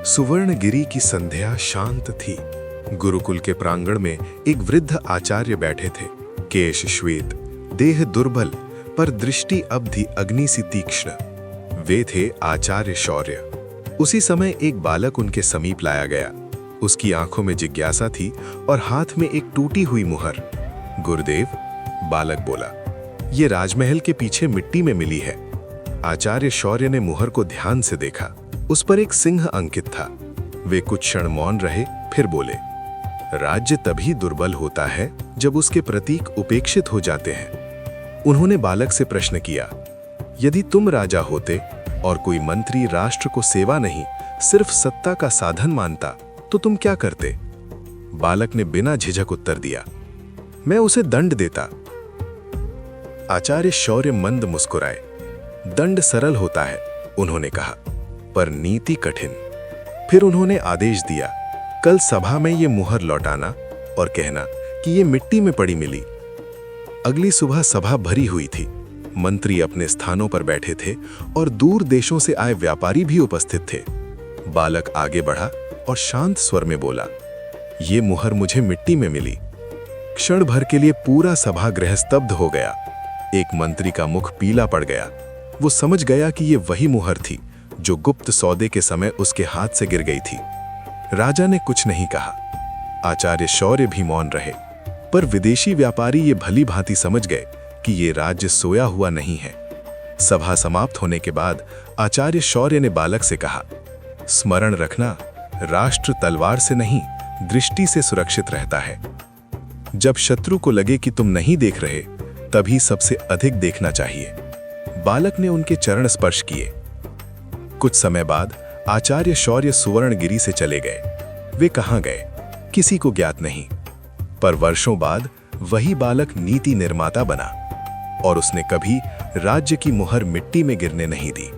सुवर्णगिरी की संध्या शांत थी। गुरुकुल के प्रांगण में एक वृद्ध आचार्य बैठे थे। केश श्वेत, देह दुर्बल, पर दृष्टि अब भी अग्नि सी तीक्ष्ण। वे थे आचार्य शौर्य। उसी समय एक बालक उनके समीप लाया गया। उसकी आंखों में जिज्ञासा थी और हाथ में एक टूटी हुई मुहर। गुरुदेव, बालक बोला, ये राजमहल के पीछे मिट्टी में मिली है। आचार्य शौर्य ने मुहर को ध्यान से देखा। उस पर एक सिंह अंकित था। वे कुछ क्षण मौन रहे, फिर बोले, राज्य तभी दुर्बल होता है जब उसके प्रतीक उपेक्षित हो जाते हैं। उन्होंने बालक से प्रश्न किया, यदि तुम राजा होते और कोई मंत्री राष्ट्र को सेवा नहीं सिर्फ सत्ता का साधन मानता तो तुम क्या करते? बालक ने बिना झिझक उत्तर दिया, मैं उसे दंड देता। आचार्य शौर्य मंद मुस्कुराए। दंड सरल होता है, उन्होंने कहा, पर नीति कठिन। फिर उन्होंने आदेश दिया, कल सभा में ये मुहर लौटाना और कहना कि ये मिट्टी में पड़ी मिली। अगली सुबह सभा भरी हुई थी। मंत्री अपने स्थानों पर बैठे थे और दूर देशों से आए व्यापारी भी उपस्थित थे। बालक आगे बढ़ा और शांत स्वर में बोला, ये मुहर मुझे मिट्टी में मिली। क्षण भर के लिए पूरा सभागृह स्तब्ध हो गया। एक मंत्री का मुख पीला पड़ गया। वो समझ गया कि ये वही मुहर थी जो गुप्त सौदे के समय उसके हाथ से गिर गई थी। राजा ने कुछ नहीं कहा। आचार्य शौर्य भी मौन रहे, पर विदेशी व्यापारी ये भली भांति समझ गए कि ये राज्य सोया हुआ नहीं है। सभा समाप्त होने के बाद आचार्य शौर्य ने बालक से कहा, स्मरण रखना, राष्ट्र तलवार से नहीं, दृष्टि से सुरक्षित रहता है। जब शत्रु को लगे कि तुम नहीं देख रहे, तभी सबसे अधिक देखना चाहिए। बालक ने उनके चरण स्पर्श किए। कुछ समय बाद आचार्य शौर्य सुवर्णगिरी से चले गए। वे कहाँ गए, किसी को ज्ञात नहीं, पर वर्षों बाद वही बालक नीति निर्माता बना और उसने कभी राज्य की मुहर मिट्टी में गिरने नहीं दी।